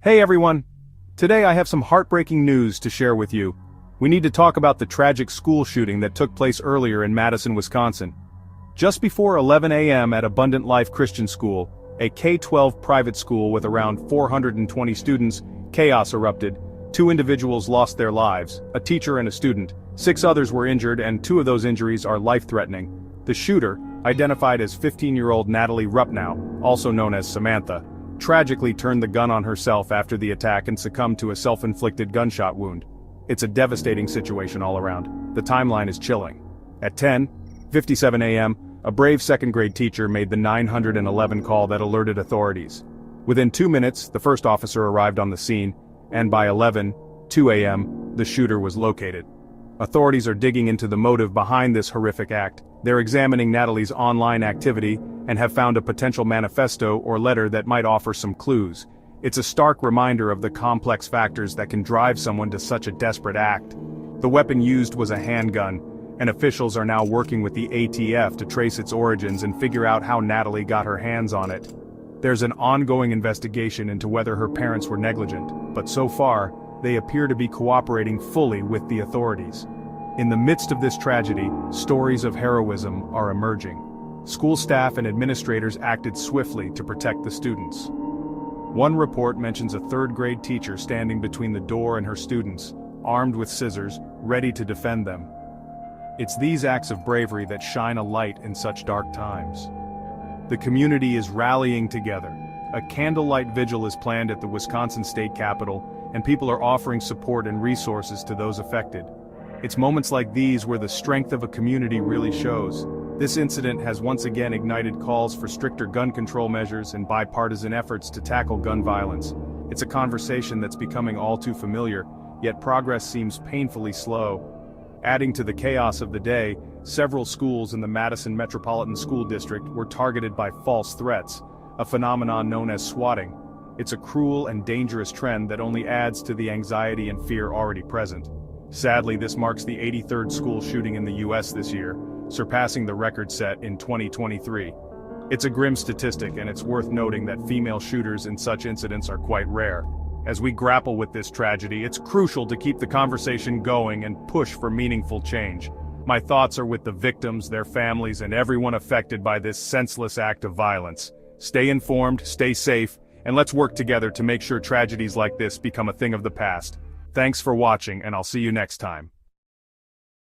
Hey everyone! Today I have some heartbreaking news to share with you. We need to talk about the tragic school shooting that took place earlier in Madison, Wisconsin. Just before 11 a.m. at Abundant Life Christian School, a K-12 private school with around 420 students, chaos erupted. 2 individuals lost their lives, a teacher and a student. 6 others were injured, and 2 of those injuries are life-threatening. The shooter, identified as 15-year-old Natalie Rupnow, also known as Samantha, tragically turned the gun on herself after the attack and succumbed to a self-inflicted gunshot wound. It's a devastating situation all around. The timeline is chilling. At 10:57 a.m., a brave second-grade teacher made the 911 call that alerted authorities. Within 2 minutes, the first officer arrived on the scene, and by 11:02 a.m., the shooter was located. Authorities are digging into the motive behind this horrific act. They're examining Natalie's online activity and have found a potential manifesto or letter that might offer some clues. It's a stark reminder of the complex factors that can drive someone to such a desperate act. The weapon used was a handgun, and officials are now working with the ATF to trace its origins and figure out how Natalie got her hands on it. There's an ongoing investigation into whether her parents were negligent, but so far, they appear to be cooperating fully with the authorities. In the midst of this tragedy, stories of heroism are emerging. School staff and administrators acted swiftly to protect the students. One report mentions a third-grade teacher standing between the door and her students, armed with scissors, ready to defend them. It's these acts of bravery that shine a light in such dark times. The community is rallying together. A candlelight vigil is planned at the Wisconsin State Capitol, and people are offering support and resources to those affected. It's moments like these where the strength of a community really shows. This incident has once again ignited calls for stricter gun control measures and bipartisan efforts to tackle gun violence. It's a conversation that's becoming all too familiar, yet progress seems painfully slow. Adding to the chaos of the day, several schools in the Madison Metropolitan School District were targeted by false threats, a phenomenon known as swatting. It's a cruel and dangerous trend that only adds to the anxiety and fear already present. Sadly, this marks the 83rd school shooting in the U.S. this year, surpassing the record set in 2023. It's a grim statistic, and it's worth noting that female shooters in such incidents are quite rare. As we grapple with this tragedy, it's crucial to keep the conversation going and push for meaningful change. My thoughts are with the victims, their families, and everyone affected by this senseless act of violence. Stay informed, stay safe, and let's work together to make sure tragedies like this become a thing of the past. Thanks for watching, and I'll see you next time.